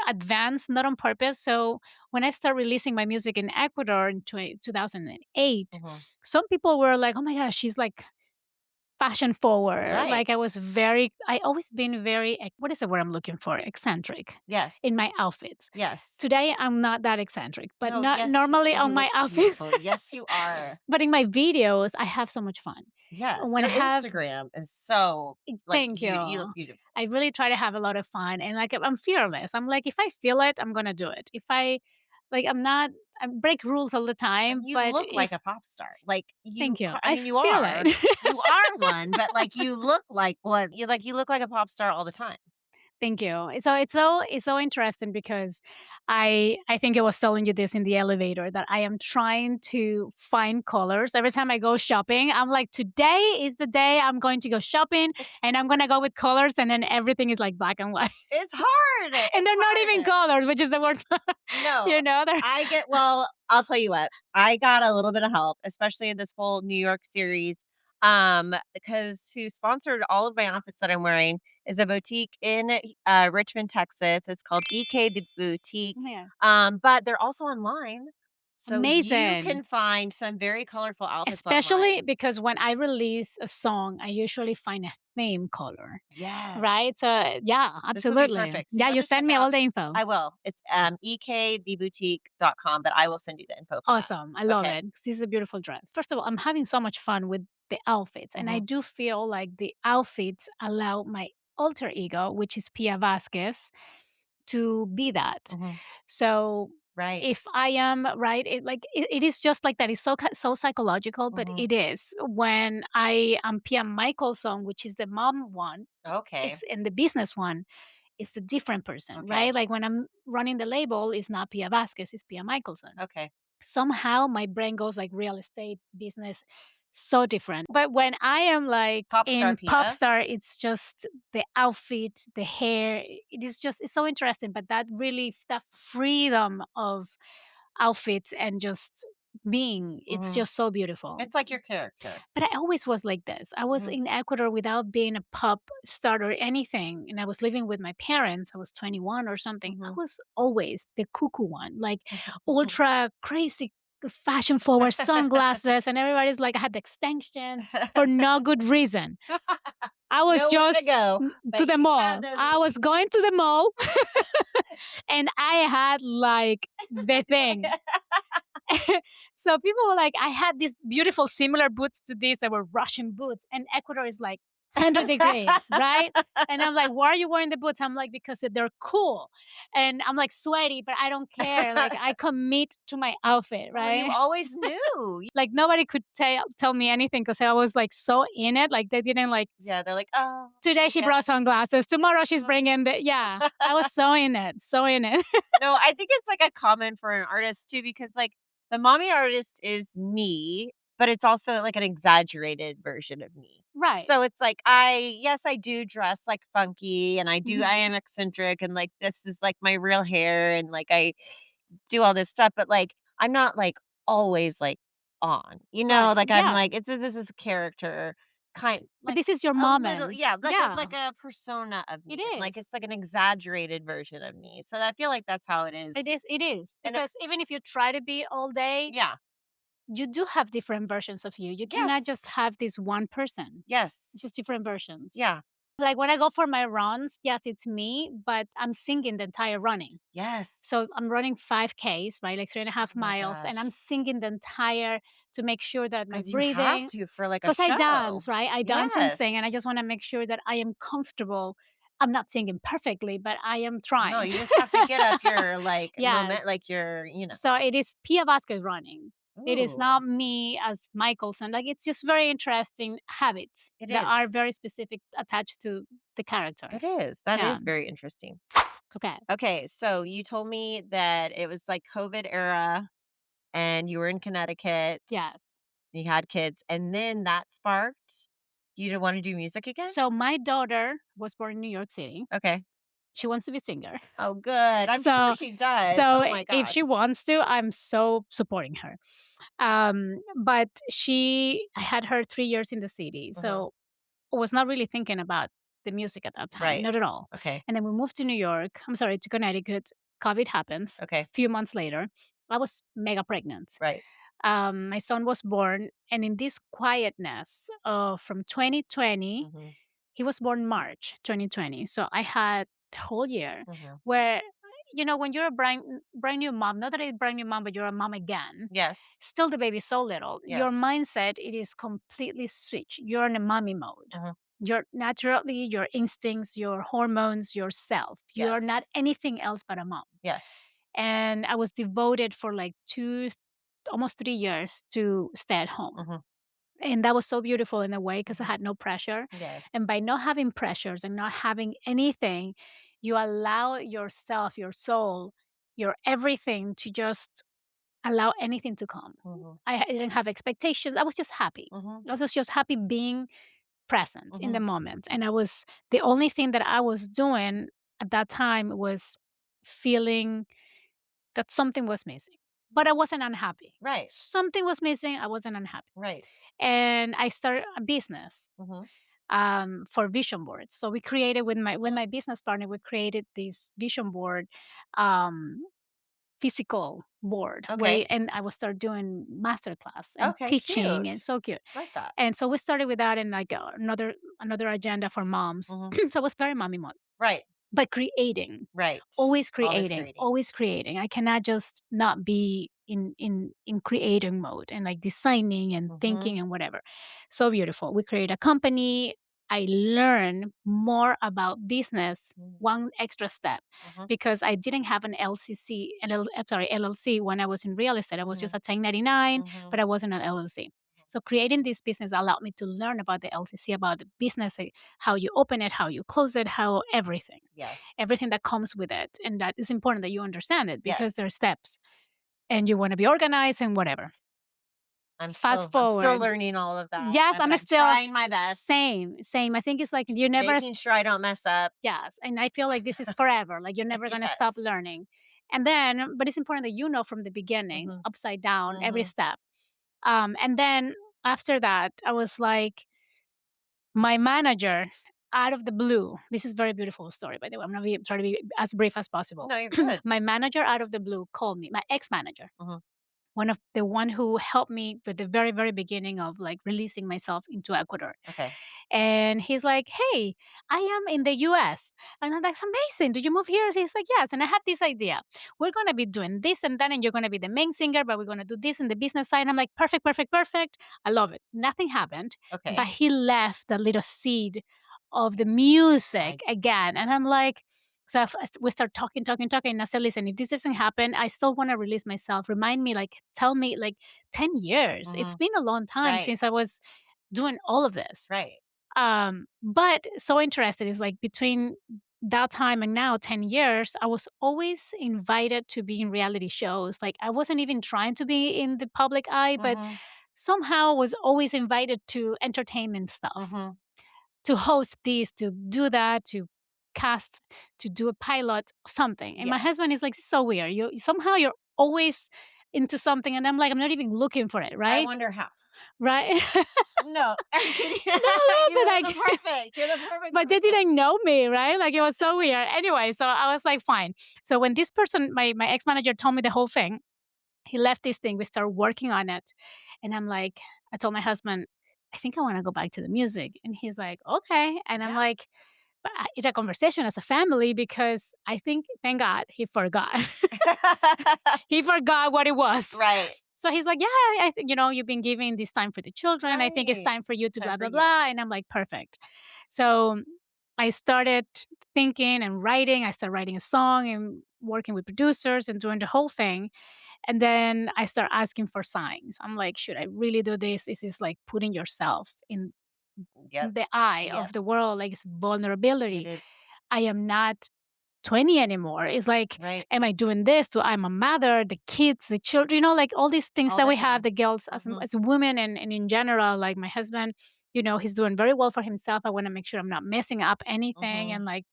advanced, not on purpose. So when I started releasing my music in Ecuador in 2008, some people were like, "Oh my gosh, she's like fashion forward." Right. Like I always been very, what is the word I'm looking for? Eccentric Yes. in my outfits. Yes. Today I'm not that eccentric, but No, not yes, normally you on my look outfits. beautiful. Yes, you are. But in my videos, I have so much fun. Yes. When Your I have Instagram is so like Thank you you. look beautiful. I really try to have a lot of fun, and like I'm fearless. I'm like, if I feel it, I'm gonna do it. If I like, I break rules all the time, You but look like if a pop star. Like you thank you, I I mean you feel are. it. You are one, but like you look like one. You look like a pop star all the time. Thank you. So it's so interesting because I think I was telling you this in the elevator that I am trying to find colors. Every time I go shopping, I'm like, today is the day I'm going to go shopping and I'm gonna go with colors, and then everything is like black and white. It's hard. And they're not even colors, which is the worst part. No. They're I'll tell you what. I got a little bit of help, especially in this whole New York series. Because who sponsored all of my outfits that I'm wearing is a boutique in Richmond, Texas. It's called EK the Boutique. yeah. But they're also online. So you Amazing. can find some very colorful outfits Especially online. because when I release a song, I usually find a theme color. Yes. Right? So yeah, This would be absolutely. perfect. So Yeah, have you to send check me out- all the info. I will. It's ektheboutique.com, but I will send you the info for that. Awesome. I love Okay. it. 'Cause this is a beautiful dress. First of all, I'm having so much fun with the outfits. And I do feel like the outfits allow my alter ego, which is Pia Vasquez, to be that. So Right. if I am right, it is just like that. It's so psychological, but it is. When I am Pia Michelson, which is the mom one, Okay. it's in the business one, it's a different person, Okay. right? Like when I'm running the label, it's not Pia Vasquez, it's Pia Michelson. Okay. Somehow my brain goes like real estate, business, so different. But when I am like Pop star in Pia. pop star, it's just the outfit, the hair. It's so interesting. But that freedom of outfits and just being, it's just so beautiful. It's like your character. But I always was like this. I was in Ecuador without being a pop star or anything. And I was living with my parents. I was 21 or something. I was always the cuckoo one, like ultra crazy fashion forward sunglasses. And everybody's like, I had the extensions for no good reason. I was Nowhere just to go, to but the you mall. had those- I was going to the mall and I had like the thing. So people were like, I had these beautiful similar boots to these that were Russian boots, and Ecuador is like 100 degrees, right? And I'm like, why are you wearing the boots? I'm like, because they're cool. And I'm like sweaty, but I don't care. Like I commit to my outfit, Well, right? you always knew. Like nobody could tell me anything because I was like so in it. Like they didn't like, Yeah, they're like, oh. today she brought sunglasses. Tomorrow she's bringing yeah. I was so in it, so in it. No, I think it's like a common for an artist too, because like the mommy artist is me, but it's also like an exaggerated version of me. Right. So it's like yes, I do dress like funky and I am eccentric and like this is like my real hair and like I do all this stuff, but like I'm not like always like on, Right. like I'm Yeah. like this is a character kind But like this is your a moment. little, yeah, Yeah. like a persona of me. It Like is. it's like an exaggerated version of me. So I feel like that's how it is. It is. And Because even if you try to be all day, yeah. you do have different versions of you. You cannot just Yes. have this one person. Yes. Just different versions. Yeah. Like when I go for my runs, yes, it's me, but I'm singing the entire running. Yes. So I'm running 5Ks, right? Like 3.5 Oh my miles. And I'm gosh. singing the entire to make sure that my 'Cause you have breathing, to for like a because I show. dance, right? I dance and sing, and I Yes. just want to make sure that I am comfortable. I'm not singing perfectly, but I am No, trying. you just have to get up your like moment, Yes. like your, So it is Pia Vasquez running. It is Ooh. not me as Michelson. Like it's just very interesting habits It that are is. very specific attached to the character. It is. That Yeah. is very interesting. Okay. Okay, so you told me that it was like COVID era and you were in Connecticut, Yes. you had kids, and then that sparked you to want to do music again? So my daughter was born in New York City. Okay. She wants to be a singer. Oh, good. I'm sure So she does. so Oh my if god. she wants to, I'm so supporting her. But I had her 3 years in the city, Mhm. so I was not really thinking about the music at that time, Right. not at all. Okay. And then we moved to New York. I'm sorry, to Connecticut. COVID happens. Okay. Few months later, I was mega pregnant. Right. My son was born, and in this quietness from 2020, Mhm. he was born March 2020. So I had the whole year Mhm. where, when you're a brand new mom, not that it's brand new mom, but you're a mom again, Yes. still the baby's so little. Your Yes. mindset, it is completely switched. You're in a mommy mode. Mhm. You're naturally, your instincts, your hormones, yourself. You're not Yes. anything else but a mom. Yes. And I was devoted for like almost 3 years to stay at home. Mhm. And that was so beautiful in a way because I Mhm. had no pressure. Yes. And by not having pressures and not having anything, you allow yourself, your soul, your everything to just allow anything to come. Mhm. I didn't have expectations. I was just happy. Mhm. I was just happy being present in the Mhm. moment. And the only thing that I was doing at that time was feeling that something was missing. But I wasn't unhappy. Right. Something was missing. I wasn't unhappy. Right. And I started a business Mhm. for vision boards. So we created with my business partner, we created this vision board, um, physical board Okay. and I will start doing masterclass and Okay, teaching, and cute. so cute. Like that. And so we started with that, and like another agenda for moms. Mhm. So it was very mommy mode, Right. but creating, Right. always Always creating, creating. always creating. I cannot just not be in creating mode and like designing and Mhm. thinking and whatever. So beautiful. We created a company. I learned more about business, Mhm. one extra step, Mhm. because I didn't have an LLC when I was in real estate. I was just Mhm. a 1099, Mhm. but I wasn't an LLC. So creating this business allowed me to learn about the LCC, about the business, how you open it, how you close it, how Yes. everything that comes with it. And that is important that you understand it because there are Yes. steps and you want to be organized and whatever. Fast I'm still forward. learning all of that, Yes, but I'm I'm still trying my best, same. I think it's like just you never, making sure I don't mess up. yes. And I feel like this is forever. Like you're never going to stop Yes. learning. And then, but it's important that you know from the beginning, Mhm. upside down, every Mhm. step. And then after that, I was like, my manager, out of the blue, this is a very beautiful story, by the way. I'm going to try to be as brief as possible. No, you're good. My manager, out of the blue, called me, my ex manager, Mhm. one who helped me for the very, very beginning of like releasing myself into Ecuador. Okay. And he's like, "Hey, I am in the US." And I'm like, "That's amazing. Did you move here?" He's like, "Yes." And I have this idea. We're going to be doing this and that, and you're going to be the main singer, but we're going to do this in the business side. And I'm like, "Perfect, perfect, perfect." I love it. Nothing happened, but Okay. he left a little seed of the I music again. And I'm like, we start talking, talking, talking. And I said, "Listen, if this doesn't happen, I still want to release myself. Remind me, like, tell me, like, 10 years. It's Mhm. been a long time Right. since I was doing all of this." Right. But so interested is like between that time and now, 10 years, I was always invited to be in reality shows. Like I wasn't even trying to be in the public eye, but Mhm. somehow was always invited to entertainment stuff, Mhm. to host this, to do that, to cast, to do a pilot, something. And my Yes. husband is like, so weird. You're always into something. And I'm like, I'm not even looking for it, I right? wonder how. Right. No, I'm kidding. No, You but are like the perfect. You're the perfect but they person. didn't know me, right? Like it was so weird. Anyway, so I was like, fine. So when this person, my ex manager, told me the whole thing, he left this thing. We started working on it, and I'm like, I told my husband, I think I want to go back to the music, and he's like, okay, and I'm Yeah. like. But it's a conversation as a family because I think, thank God, he forgot. He forgot what it was. Right. So he's like, yeah, I think, you've been giving this time for the children. I think it's Right. time for you to Time blah, for blah, you. blah. And I'm like, perfect. So I started thinking and writing. I started writing a song and working with producers and doing the whole thing. And then I start asking for signs. I'm like, should I really do this? This is like putting yourself in Yep. the eye Yep. of the world, like it's It vulnerability. is. I am not 20 anymore. It's like, Right. am I doing this? I'm a mother, the kids, the children, like all these things All that the we have, the things. girls as women and in general, like my husband, he's doing very well for himself. I want to make sure I'm not messing up anything. And like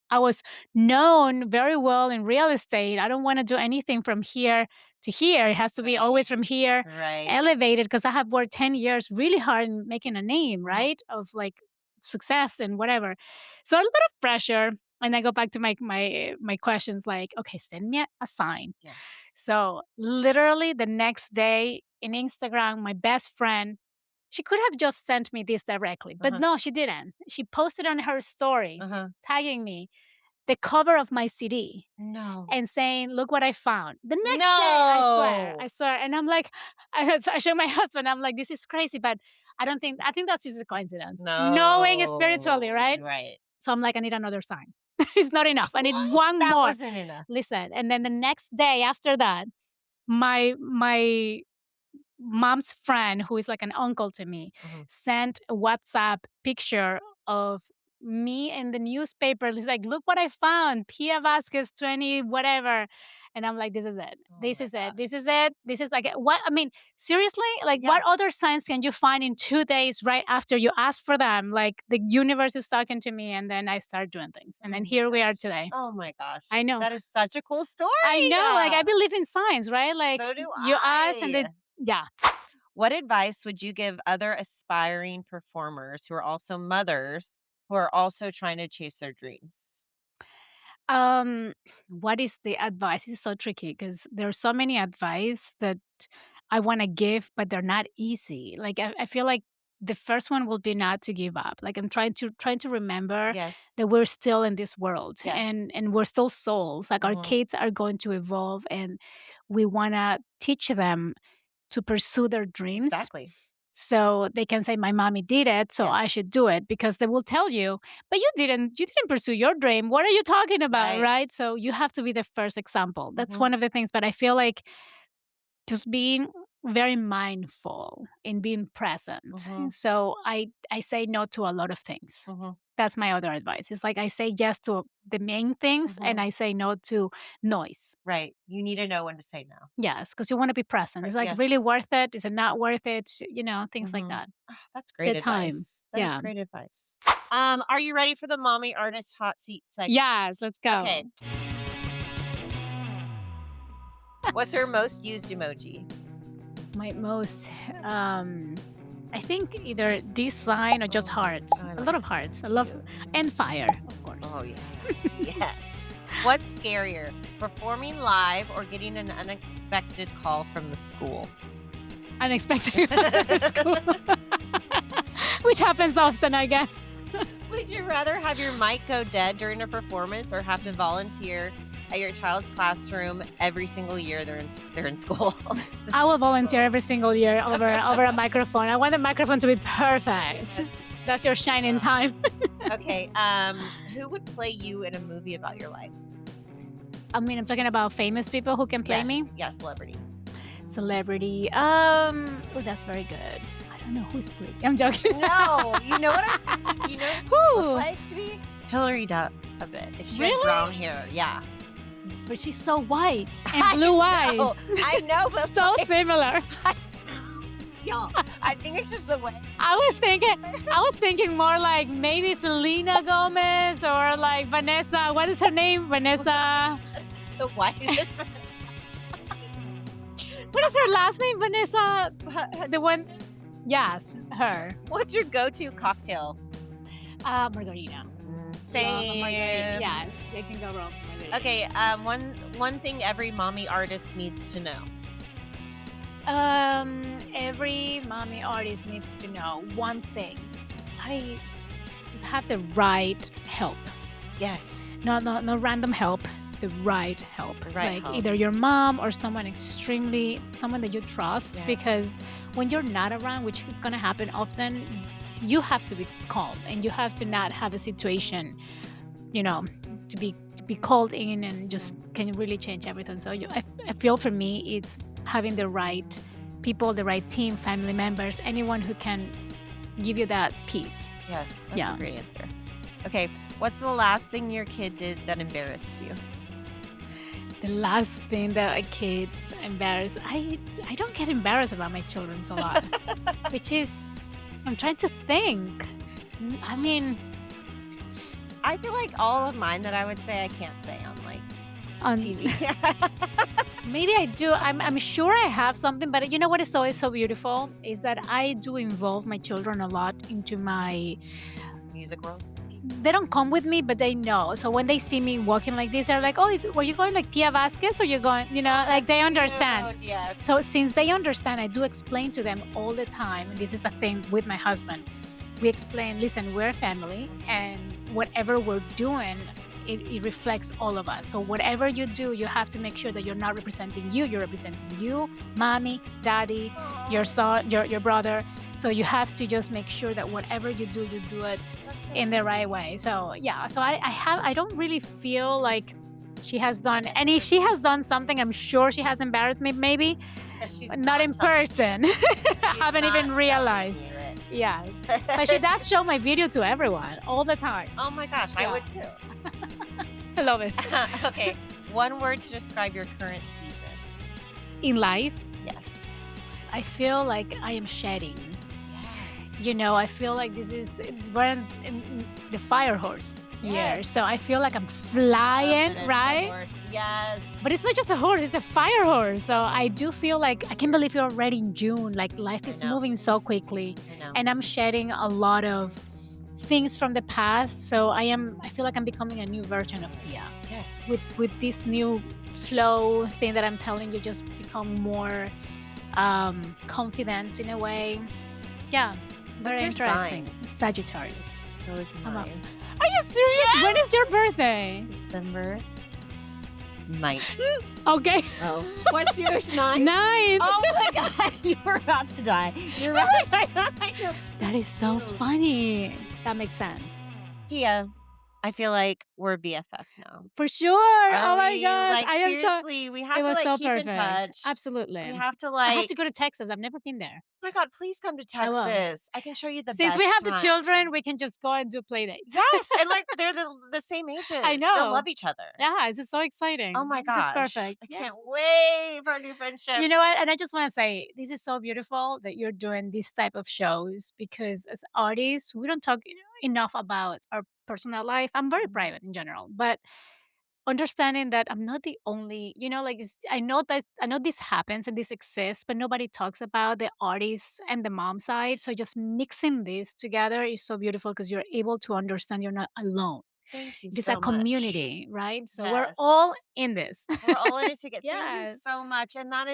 I was known very well in real estate. I don't want to do anything from here to here. It has to be always from here, Right. elevated, because I have worked 10 years really hard in making a name, right? Of like success and whatever. So a little bit of pressure. And I go back to my questions like, okay, send me a sign. Yes. So literally the next day in Instagram, my best friend, she could have just sent me this directly, but no, she didn't. She posted on her story, tagging me, the cover of my CD. No. And saying, look what I found. The next day, I No. swear. And I'm like, I show my husband, I'm like, this is crazy, but I think that's just a coincidence. No. Knowing spiritually, right? Right. So I'm like, I need another sign. It's not enough. I need one That more. wasn't enough. Listen, and then the next day after that, my mom's friend, who is like an uncle to me, sent a WhatsApp picture of me in the newspaper. He's like, look what I found, Pia Vasquez 20 whatever. And I'm like, this is it. This is it. This is it. This is like, what? I mean, seriously? Like, what other signs can you find in 2 days right after you ask for them? Like, the universe is talking to me, and then I start doing things. And then here we are today. Oh my gosh. I know. That is such a cool story. I know. Like, I believe in signs, right? Like, so do you I. ask and then, yeah. What advice would you give other aspiring performers who are also mothers, who are also trying to chase their dreams? What is the advice? It's so tricky because there are so many advice that I want to give, but they're not easy. Like I feel like the first one will be not to give up. Like I'm trying to remember that we're still in this world and we're still souls. Like our kids are going to evolve, and we want to teach them to pursue their dreams. Exactly. So they can say, my mommy did it, so I should do it, because they will tell you, but you didn't pursue your dream. What are you talking about? Right? So you have to be the first example. That's one of the things. But I feel like just being very mindful in being present. So I say no to a lot of things. That's my other advice. It's like I say yes to the main things and I say no to noise. Right. You need to know when to say no. Yes, because you want to be present. It's like really worth it? Is it not worth it? Things like that. Oh, that's great advice. That is great advice. Are you ready for the Mommy Artist Hot Seat segment? Yes, let's go. Okay. What's your most used emoji? My most, I think either this sign or just hearts. A lot of hearts. I love, and fire, of course. Oh, yeah. Yes. What's scarier, performing live or getting an unexpected call from the school? Unexpected school. Which happens often, I guess. Would you rather have your mic go dead during a performance or have to volunteer at your child's classroom every single year they're in school? I will volunteer every single year over a microphone. I want the microphone to be perfect. That's your shining time. Okay. Who would play you in a movie about your life? I mean, I'm talking about famous people who can play me. Yeah, celebrity. Celebrity. Oh, that's very good. I don't know who's playing. I'm joking. No, you know what I'm. You know who would like to be Hillary Duff a bit if she had brown hair. Yeah. But she's so white and blue eyes. I know, but so similar. Y'all, I think it's just the way. I was thinking more like maybe Selena Gomez or like Vanessa. What is her name? Vanessa. The whitest. What is her last name? Vanessa. The one. Yes, her. What's your go-to cocktail? Margarita. Same. Margarita. Yes, they can go wrong. Margarita. Okay. One thing every mommy artist needs to know. Every mommy artist needs to know one thing. I just have the right help. Yes. No random help. The right help. Right help. Either your mom or someone that you trust. Yes. Because when you're not around, which is going to happen often, you have to be calm and you have to not have a situation, to be called in and just can really change everything. So I feel for me, it's having the right people, the right team, family members, anyone who can give you that peace. Yes, that's a great answer. Okay, what's the last thing your kid did that embarrassed you? The last thing that a kid's embarrassed, I don't get embarrassed about my children a lot, which is, I'm trying to think. I mean, I feel like all of mine that I would say I can't say on like on TV. maybe I do. I'm sure I have something, but you know what is always so beautiful is that I do involve my children a lot into my Music world. They don't come with me, but they know. So when they see me walking like this, they're like, "Oh, were you going like Pia Vasquez, or you going?" Like they understand. Cute, yes. So since they understand, I do explain to them all the time. And this is a thing with my husband. We explain, listen, we're a family, and whatever we're doing, it reflects all of us. So whatever you do, you have to make sure that you're not representing you. You're representing you, mommy, daddy, your son, your brother. So you have to just make sure that whatever you do it in the right way. So yeah, so I don't really feel like she has done, and if she has done something, I'm sure she has embarrassed me, maybe not in person. I haven't even realized. Yeah, but she does show my video to everyone all the time. Oh my gosh, I would too. I love it. Okay, one word to describe your current season. In life, Yes. I feel like I am shedding. I feel like we're in the fire horse year. Yes. So I feel like I'm flying, right? Horse. Yes. But it's not just a horse, it's a fire horse. So I do feel like, I can't believe you're already in June. Like life is moving so quickly. I know. And I'm shedding a lot of things from the past. So I feel like I'm becoming a new version of Pia. Yes. With this new flow thing that I'm telling you, just become more confident in a way. Yeah. Very What's your interesting. Sagittarius. So is I'm mine. Are you serious? Yes! When is your birthday? December 9th. Okay. Oh. What's yours? 9th? 9. Oh my God, you were about to die. You're right. That is so funny. That makes sense. Pia, I feel like we're BFF now. For sure. Are oh my we? God. Like, I am seriously, we have it to was like so keep perfect. in touch. Absolutely. We have to I have like. to go to Texas. I've never been there. Oh my God, please come to I will. Texas. I can show you the Since best we have the time. children, we can just go and do play dates. Yes, and like they're the same ages. I know. They'll love each other. Yeah, this is so exciting. Oh my This is gosh. perfect. I can't wait for a new friendship. You know what? And I just want to say, this is so beautiful that you're doing this type of shows, because as artists, we don't talk enough about our personal life. I'm very private in general, but understanding that I'm not the only, I know this happens and this exists, but nobody talks about the artists and the mom side. So just mixing this together is so beautiful, because you're able to understand you're not alone. Thank you It's so a much. community, right? So we're all in this. We're all in it together. Thank you Yes. so much. And that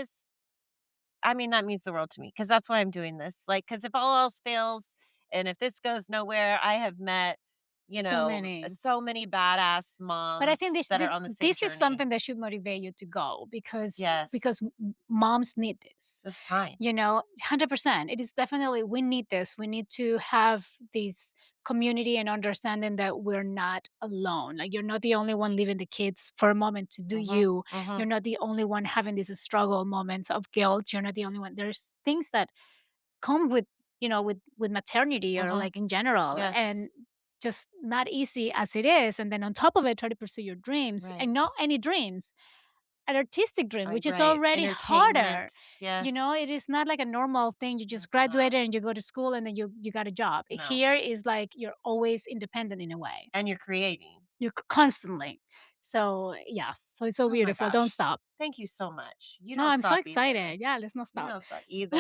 means the world to me, because that's why I'm doing this. Like, because if all else fails and if this goes nowhere, I have met, So many. so many badass moms But I think that are on the same this journey. is something that should motivate you to go, because Yes. moms need this. It's a sign. 100%. It is definitely, we need this. We need to have this community and understanding that we're not alone. Like, you're not the only one leaving the kids for a moment to do you. You're not the only one having these struggle moments of guilt. You're not the only one. There's things that come with with maternity, or like in general, Yes. and just not easy as it is. And then on top of it, try to pursue your dreams, and not any dreams, an artistic dream, which is already harder. Yes. It is not like a normal thing. You just graduated and you go to school and then you got a job. No. Here is like you're always independent in a way. And you're creating. You're constantly. So yes, so it's so beautiful. Don't stop. Thank you so much. I'm so excited. Yeah, let's not stop. You don't stop either.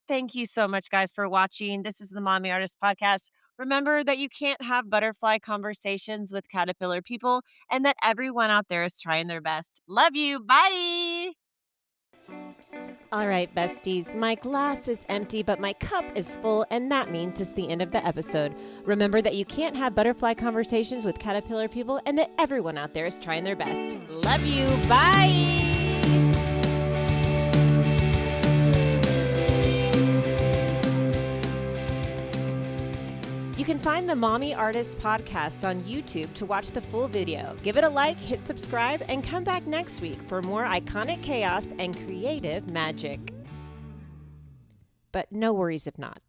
Thank you so much, guys, for watching. This is the Mommy Artist Podcast. Remember that you can't have butterfly conversations with caterpillar people, and that everyone out there is trying their best. Love you. Bye. All right, besties, my glass is empty, but my cup is full, and that means it's the end of the episode. Remember that you can't have butterfly conversations with caterpillar people, and that everyone out there is trying their best. Love you. Bye. You can find the Mommy Artist Podcast on YouTube to watch the full video. Give it a like, hit subscribe, and come back next week for more iconic chaos and creative magic. But no worries if not.